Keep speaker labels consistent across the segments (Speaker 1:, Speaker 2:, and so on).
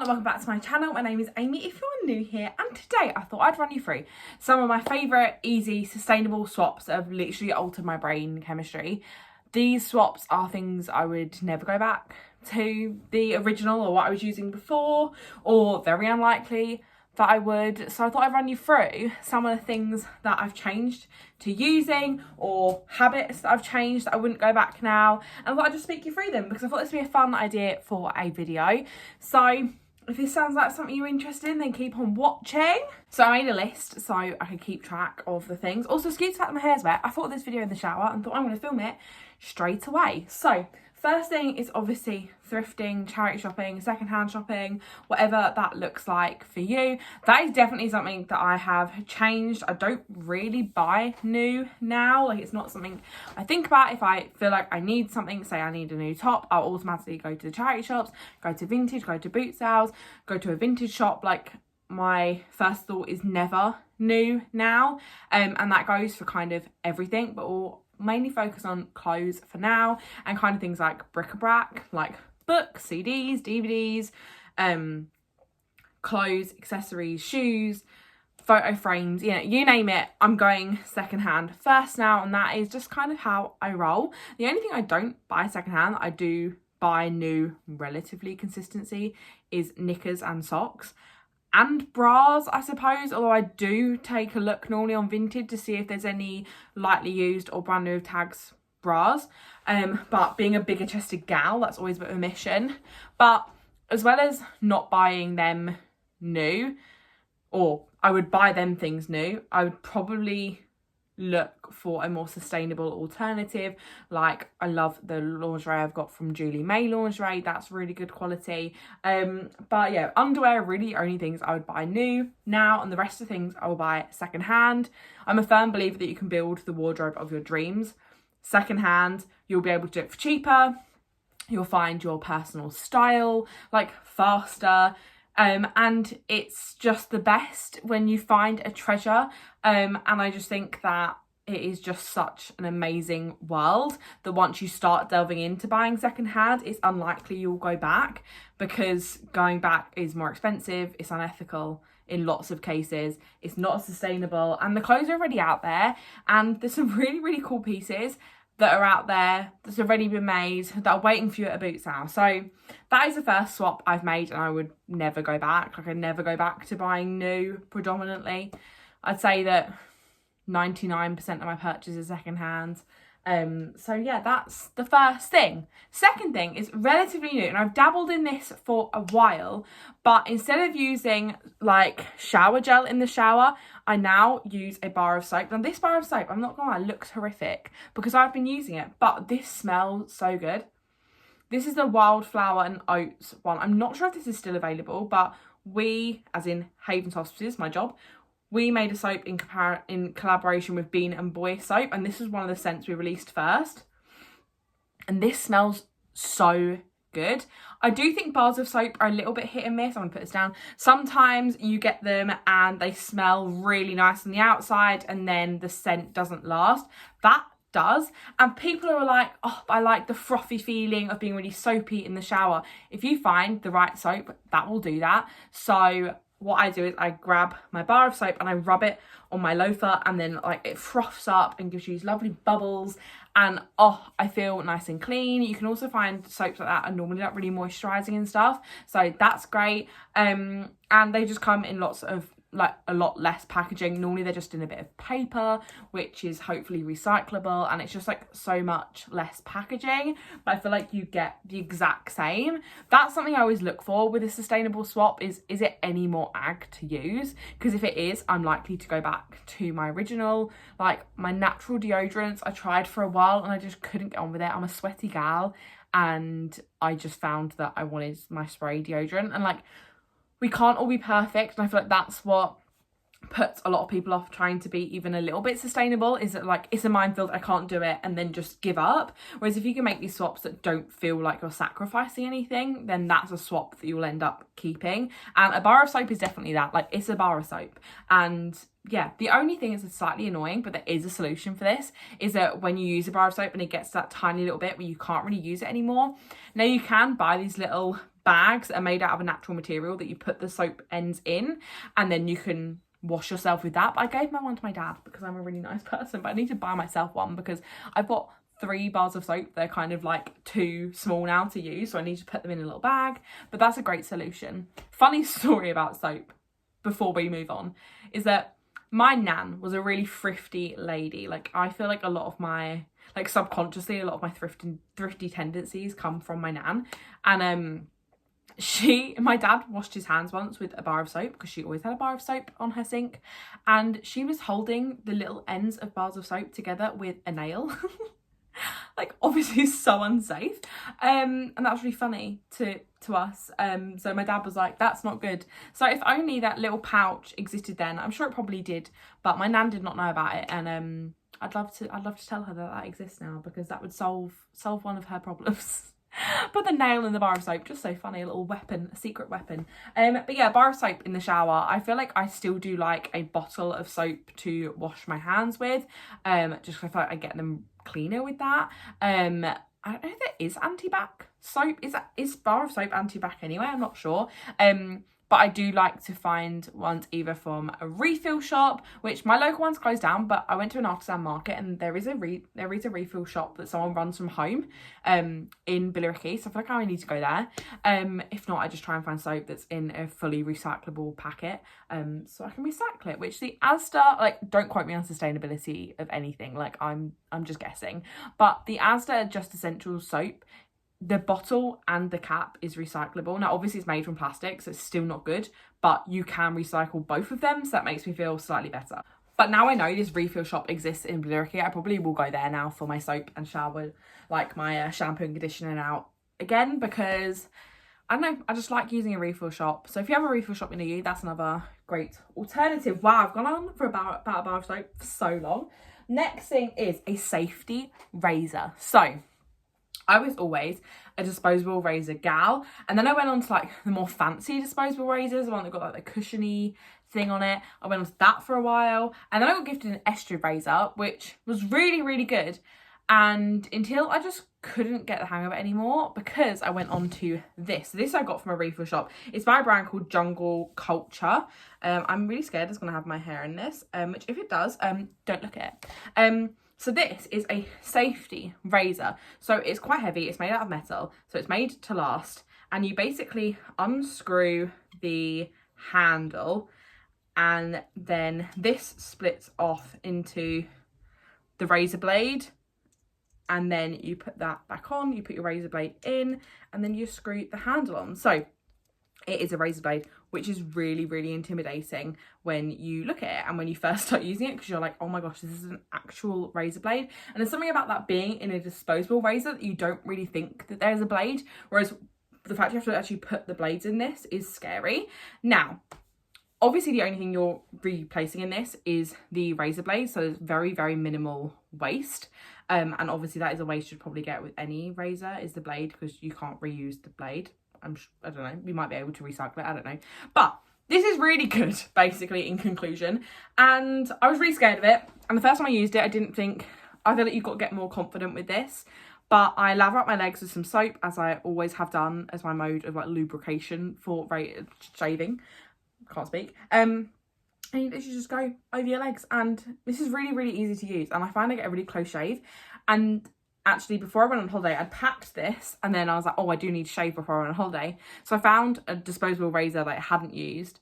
Speaker 1: and welcome back to my channel. My name is Amy if you're new here, and today I thought I'd run you through some of my favourite easy sustainable swaps that have literally altered my brain chemistry. These swaps are things I would never go back to the original or what I was using before, or very unlikely that I would. So I thought I'd run you through some of the things that I've changed to using, or habits that I've changed that I wouldn't go back now, and I thought I'd just speak you through them because I thought this would be a fun idea for a video. So if this sounds like something you're interested in, then keep on watching. So I made a list so I could keep track of the things. Also, excuse the fact that my hair's wet. I thought of this video in the shower and thought I'm going to film it straight away. So first thing is obviously thrifting, charity shopping, secondhand shopping, whatever that looks like for you. That is definitely something that I have changed. I don't really buy new now. Like, it's not something I think about. If I feel like I need something, say I need a new top, I'll automatically go to the charity shops, go to vintage, go to boot sales, go to a vintage shop. Like, my first thought is never new now, and that goes for kind of everything, but we'll mainly focus on clothes for now, and kind of things like bric-a-brac, like books, CDs, DVDs, clothes, accessories, shoes, photo frames, you know, you name it, I'm going secondhand first now, and that is just kind of how I roll. The only thing I don't buy secondhand, I do buy new relatively consistency, is knickers and socks. And bras, I suppose, although I do take a look normally on Vinted to see if there's any lightly used or brand new tags bras. But being a bigger chested gal, that's always a bit of a mission. But as well as not buying them new, or I would buy them things new, I would probably look for a more sustainable alternative. Like, I love the lingerie I've got from Julie May Lingerie, that's really good quality. But yeah, underwear are really the only things I would buy new now, and the rest of the things I will buy secondhand. I'm a firm believer that you can build the wardrobe of your dreams secondhand. You'll be able to do it for cheaper, you'll find your personal style like faster, and it's just the best when you find a treasure. And I just think that it is just such an amazing world that once you start delving into buying secondhand, it's unlikely you'll go back, because going back is more expensive, it's unethical in lots of cases, it's not sustainable, and the clothes are already out there, and there's some really, really cool pieces that are out there that's already been made that are waiting for you at a boot sale. So that is the first swap I've made, and I would never go back. Like, I'd never go back to buying new predominantly. I'd say that 99% of my purchases are secondhand. So yeah, that's the first thing. Second thing is relatively new, and I've dabbled in this for a while, but instead of using like shower gel in the shower, I now use a bar of soap. Now this bar of soap, I'm not gonna lie, looks horrific because I've been using it, but this smells so good. This is the Wildflower and Oats one. I'm not sure if this is still available, but we, as in Haven's Hospices, my job, we made a soap in collaboration with Bean and Boy soap, and this was one of the scents we released first. And this smells so good. I do think bars of soap are a little bit hit and miss. I'm gonna put this down. Sometimes you get them and they smell really nice on the outside, and then the scent doesn't last. That does, and people are like, oh, I like the frothy feeling of being really soapy in the shower. If you find the right soap, that will do that. So what I do is I grab my bar of soap and I rub it on my loofah, and then like it froths up and gives you these lovely bubbles, and oh, I feel nice and clean. You can also find soaps like that are normally not really moisturising and stuff, so that's great. And they just come in lots of, like, a lot less packaging. Normally they're just in a bit of paper, which is hopefully recyclable, and it's just like so much less packaging, but I feel like you get the exact same. That's something I always look for with a sustainable swap, is it any more ag to use? Because if it is, I'm likely to go back to my original. Like, my natural deodorants, I tried for a while and I just couldn't get on with it. I'm a sweaty gal, and I just found that I wanted my spray deodorant, and like, we can't all be perfect, and I feel like that's what puts a lot of people off trying to be even a little bit sustainable, is that like, it's a minefield, I can't do it, and then just give up. Whereas if you can make these swaps that don't feel like you're sacrificing anything, then that's a swap that you'll end up keeping. And a bar of soap is definitely that. Like, it's a bar of soap. And yeah, the only thing is slightly annoying, but there is a solution for this, is that when you use a bar of soap and it gets that tiny little bit where you can't really use it anymore, now you can buy these little bags that are made out of a natural material that you put the soap ends in, and then you can wash yourself with that. But I gave my one to my dad because I'm a really nice person, but I need to buy myself one because I've got 3 bars of soap. They're kind of like too small now to use, so I need to put them in a little bag. But that's a great solution. Funny story about soap before we move on is that my nan was a really thrifty lady. Like, I feel like a lot of my, like, subconsciously, a lot of my thrifty tendencies come from my nan. And my dad washed his hands once with a bar of soap, because she always had a bar of soap on her sink, and she was holding the little ends of bars of soap together with a nail. Like, obviously so unsafe. And that's really funny to us. So my dad was like, that's not good. So if only that little pouch existed then. I'm sure it probably did, but my nan did not know about it. And I'd love to tell her that exists now, because that would solve one of her problems. But the nail in the bar of soap, just so funny, a little weapon, a secret weapon. But yeah, bar of soap in the shower. I feel like I still do like a bottle of soap to wash my hands with, just because I feel like I get them cleaner with that. I don't know if there is anti-bac soap. Is bar of soap anti-bac anyway? I'm not sure. But I do like to find ones either from a refill shop, which my local one's closed down, but I went to an artisan market and there is a refill shop that someone runs from home in Billericay, so I feel like I need to go there. If not, I just try and find soap that's in a fully recyclable packet, so I can recycle it, which the Asda, like, don't quote me on sustainability of anything, like, I'm just guessing, but the Asda Just Essentials soap, the bottle and the cap is recyclable. Now, obviously it's made from plastic, so it's still not good, but you can recycle both of them, so that makes me feel slightly better. But now I know this refill shop exists in Billericay, I probably will go there now for my soap and shower, like my shampoo and conditioner out again, because I don't know, I just like using a refill shop. So if you have a refill shop near you, that's another great alternative. Wow, I've gone on for about a bar of soap for so long. Next thing is a safety razor. So I was always a disposable razor gal, and then I went on to like the more fancy disposable razors, the one that got like the cushiony thing on it. I went on to that for a while, and then I got gifted an estuary razor, which was really, really good, and until I just couldn't get the hang of it anymore, because I went on to this I got from a refill shop. It's by a brand called Jungle Culture. I'm really scared it's gonna have my hair in this, which if it does, don't look at it. So this is a safety razor. So it's quite heavy, it's made out of metal, so it's made to last, and you basically unscrew the handle, and then this splits off into the razor blade, and then you put that back on, you put your razor blade in, and then you screw the handle on. So it is a razor blade, which is really, really intimidating when you look at it and when you first start using it, because you're like, oh my gosh, this is an actual razor blade. And there's something about that being in a disposable razor that you don't really think that there's a blade, whereas the fact you have to actually put the blades in this is scary. Now, obviously the only thing you're replacing in this is the razor blade, so there's very, very minimal waste. And obviously that is a waste you'd probably get with any razor, is the blade, because you can't reuse the blade. I don't know, we might be able to recycle it, I don't know. But this is really good, basically, in conclusion. And I was really scared of it. And the first time I used it, I feel like you've got to get more confident with this. But I lather up my legs with some soap, as I always have done as my mode of like lubrication for shaving. Can't speak. And you literally just go over your legs. And this is really, really easy to use. And I find I get a really close shave. And actually, before I went on holiday, I'd packed this, and then I was like, oh, I do need to shave before I went on holiday. So I found a disposable razor that I hadn't used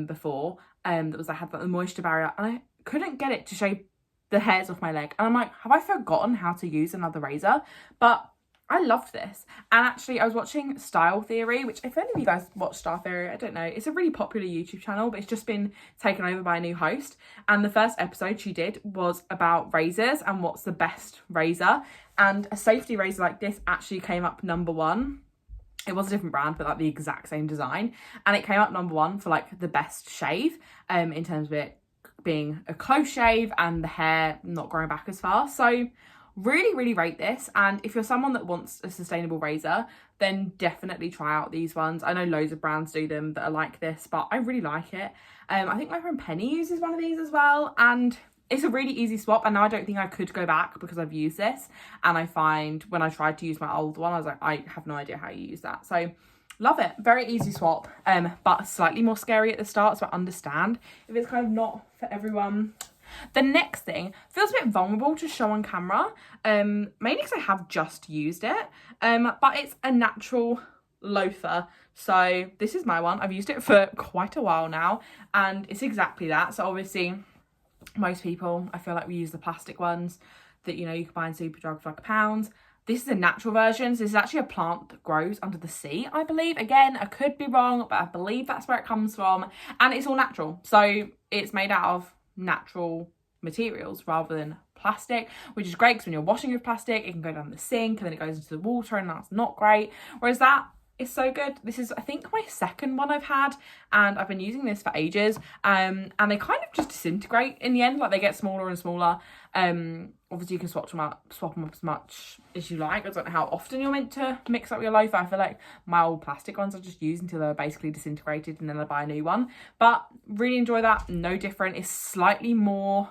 Speaker 1: before, that had like the moisture barrier, and I couldn't get it to shave the hairs off my leg. And I'm like, have I forgotten how to use another razor? But I loved this. And actually, I was watching Style Theory, which if any of you guys watch Style Theory, I don't know, it's a really popular YouTube channel, but it's just been taken over by a new host. And the first episode she did was about razors and what's the best razor. And a safety razor like this actually came up #1. It was a different brand, but like the exact same design. And it came up #1 for like the best shave, in terms of it being a close shave and the hair not growing back as fast. So really, really rate this. And if you're someone that wants a sustainable razor, then definitely try out these ones. I know loads of brands do them that are like this, but I really like it. I think my friend Penny uses one of these as well, and it's a really easy swap. And now I don't think I could go back because I've used this, and I find when I tried to use my old one, I was like, I have no idea how you use that. So Love it. Very easy swap, but slightly more scary at the start, so I understand if it's kind of not for everyone. The next thing feels a bit vulnerable to show on camera, mainly because I have just used it, but it's a natural loafer. So this is my one. I've used it for quite a while now, and it's exactly that. So obviously most people, I feel like we use the plastic ones that, you know, you can buy in Superdrug for like £1. This is a natural version. So this is actually a plant that grows under the sea, I believe. Again, I could be wrong, but I believe that's where it comes from. And it's all natural. So it's made out of natural materials rather than plastic, which is great because when you're washing with plastic, it can go down the sink and then it goes into the water, and that's not great. Whereas that is so good. This is, I think, my second one I've had, and I've been using this for ages, and they kind of just disintegrate in the end. Like, they get smaller and smaller. Obviously you can swap them up as much as you like. I don't know how often you're meant to mix up your loafer. I feel like my old plastic ones I just use until they're basically disintegrated, and then I buy a new one. But really enjoy that. No different. It's slightly more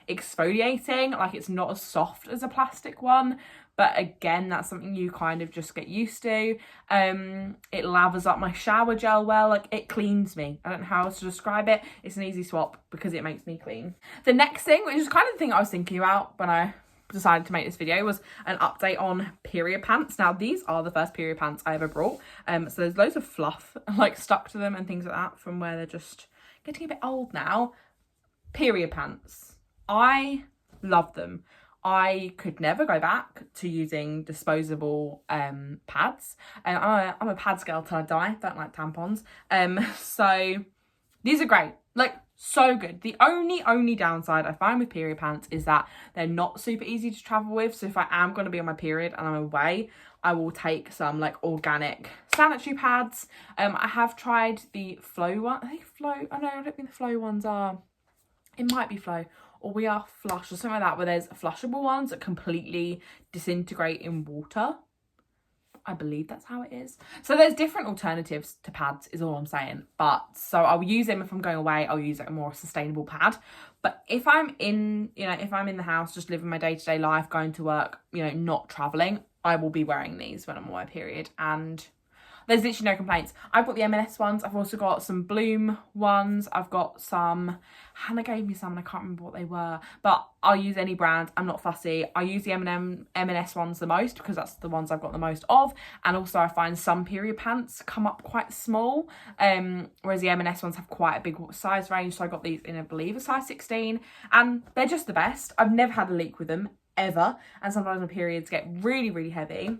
Speaker 1: exfoliating, like it's not as soft as a plastic one, but again, that's something you kind of just get used to. It lathers up my shower gel well, like it cleans me. I don't know how else to describe it. It's an easy swap because it makes me clean. The next thing, which is kind of the thing I was thinking about when I decided to make this video, was an update on period pants. Now these are the first period pants I ever brought, so there's loads of fluff like stuck to them and things like that from where they're just getting a bit old now. Period pants, I love them. I could never go back to using disposable pads. I'm a pads girl till I die. Don't like tampons. So these are great. Like, so good. The only downside I find with period pants is that they're not super easy to travel with. So if I am going to be on my period and I'm away, I will take some like organic sanitary pads. I have tried the Flow one. I think Flow. Oh no, I don't think the Flow ones are. It might be Flow, or We Are Flush or something like that, where there's flushable ones that completely disintegrate in water. I believe that's how it is. So there's different alternatives to pads is all I'm saying. But so I'll use them if I'm going away. I'll use like a more sustainable pad. But if I'm in, you know, if I'm in the house, just living my day-to-day life, going to work, you know, not traveling, I will be wearing these when I'm on my period, and there's literally no complaints. I've got the M&S ones. I've also got some Bloom ones. I've got some, Hannah gave me some and I can't remember what they were, but I'll use any brand. I'm not fussy. I use the M&S ones the most because that's the ones I've got the most of. And also I find some period pants come up quite small, whereas the M&S ones have quite a big size range. So I got these in, I believe, a size 16, and they're just the best. I've never had a leak with them ever. And sometimes my periods get really, really heavy.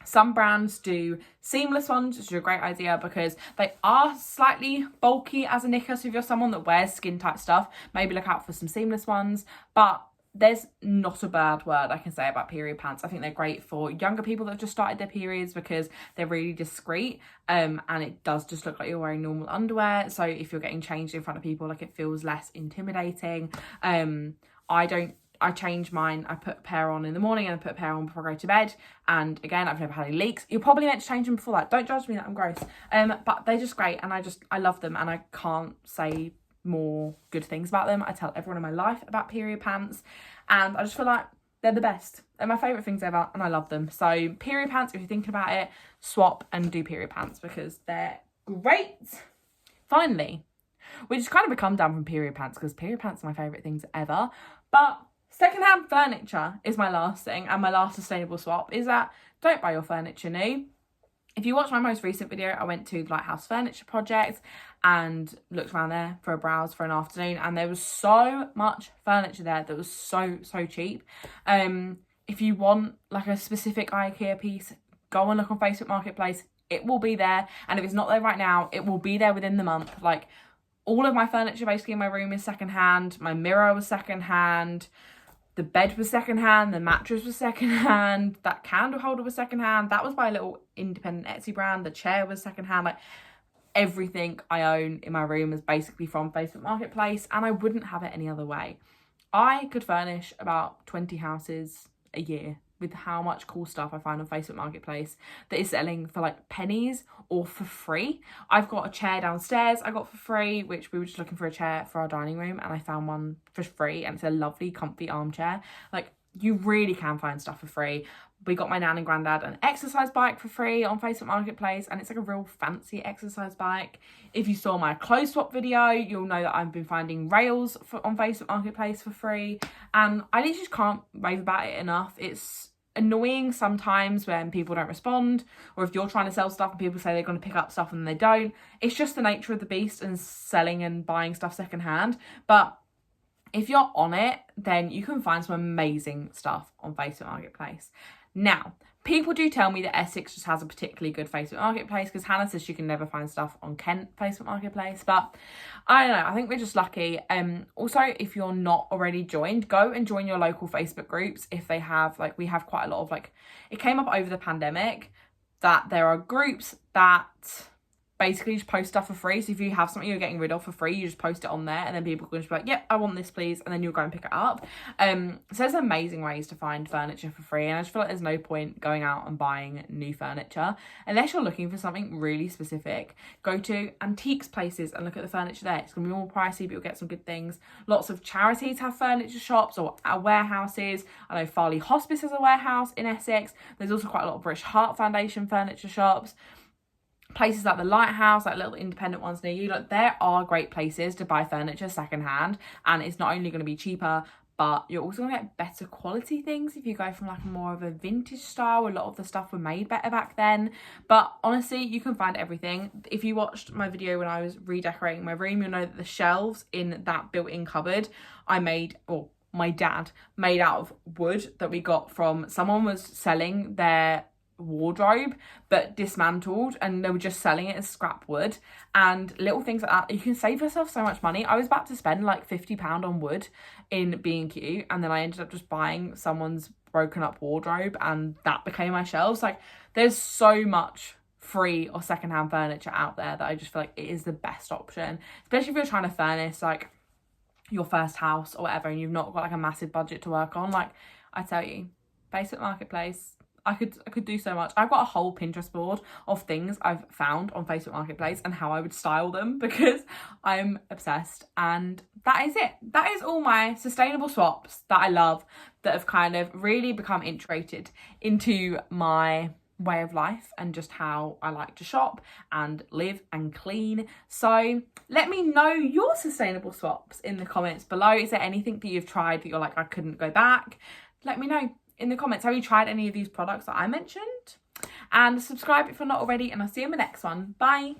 Speaker 1: Some brands do seamless ones, which is a great idea because they are slightly bulky as a knicker. So if you're someone that wears skin tight stuff, maybe look out for some seamless ones. But there's not a bad word I can say about period pants. I think they're great for younger people that have just started their periods because they're really discreet, and it does just look like you're wearing normal underwear. So if you're getting changed in front of people, like, it feels less intimidating. I change mine. I put a pair on in the morning and I put a pair on before I go to bed. And again, I've never had any leaks. You're probably meant to change them before that. Don't judge me that I'm gross. But they're just great, and I love them, and I can't say more good things about them. I tell everyone in my life about period pants, and I just feel like they're the best. They're my favourite things ever, and I love them. So period pants, if you're thinking about it, swap and do period pants because they're great. Finally, we just kind of become down from period pants because period pants are my favourite things ever. But secondhand furniture is my last thing, and my last sustainable swap is that don't buy your furniture new. If you watch my most recent video, I went to the Lighthouse Furniture Project and looked around there for a browse for an afternoon, and there was so much furniture there that was so cheap. If you want like a specific IKEA piece, go and look on Facebook Marketplace. It will be there, and if it's not there right now, it will be there within the month. Like, all of my furniture basically in my room is secondhand. My mirror was secondhand. The bed was secondhand, the mattress was secondhand, that candle holder was secondhand, that was by a little independent Etsy brand, the chair was secondhand. Like, everything I own in my room is basically from Facebook Marketplace, and I wouldn't have it any other way. I could furnish about 20 houses a year with how much cool stuff I find on Facebook Marketplace that is selling for like pennies or for free. I've got a chair downstairs I got for free, which we were just looking for a chair for our dining room, and I found one for free, and it's a lovely comfy armchair. Like, you really can find stuff for free. we got my nan and granddad an exercise bike for free on Facebook Marketplace, and it's like a real fancy exercise bike. If you saw my clothes swap video, you'll know that I've been finding rails on Facebook Marketplace for free, and I literally just can't rave about it enough. It's annoying sometimes when people don't respond, or if you're trying to sell stuff and people say they're going to pick up stuff and they don't. It's just the nature of the beast and selling and buying stuff secondhand. But if you're on it, then you can find some amazing stuff on Facebook Marketplace. Now, people do tell me that Essex just has a particularly good Facebook Marketplace, because Hannah says she can never find stuff on Kent Facebook Marketplace, but I don't know, I think we're just lucky. Also, if you're not already joined, go and join your local Facebook groups. If they have, like, we have quite a lot of, like, it came up over the pandemic that there are groups that basically just post stuff for free. So if you have something you're getting rid of for free, you just post it on there, and then people can just be like, yep, I want this please, and then you'll go and pick it up. So there's amazing ways to find furniture for free, and I just feel like there's no point going out and buying new furniture unless you're looking for something really specific. Go to antiques places and look at the furniture there. It's gonna be more pricey, but you'll get some good things. Lots of charities have furniture shops or warehouses. I know Farley Hospice has a warehouse in Essex. There's also quite a lot of British Heart Foundation furniture shops. Places like the Lighthouse, like little independent ones near you, like there are great places to buy furniture secondhand, and it's not only going to be cheaper, but you're also going to get better quality things if you go from like more of a vintage style. A lot of the stuff were made better back then, but honestly, you can find everything. If you watched my video when I was redecorating my room, you'll know that the shelves in that built-in cupboard I made, or my dad made out of wood that we got from someone was selling their wardrobe but dismantled, and they were just selling it as scrap wood. And little things like that, you can save yourself so much money. I was about to spend like £50 on wood in B&Q, and then I ended up just buying someone's broken up wardrobe, and that became my shelves. Like, there's so much free or secondhand furniture out there that I just feel like it is the best option, especially if you're trying to furnish like your first house or whatever, and you've not got like a massive budget to work on. Like, I tell you, Facebook Marketplace, I could do so much. I've got a whole Pinterest board of things I've found on Facebook Marketplace and how I would style them, because I'm obsessed. And that is it. That is all my sustainable swaps that I love, that have kind of really become integrated into my way of life and just how I like to shop and live and clean. So let me know your sustainable swaps in the comments below. Is there anything that you've tried that you're like, I couldn't go back? Let me know in the comments. Have you tried any of these products that I mentioned? And subscribe if you're not already, and I'll see you in the next one. Bye.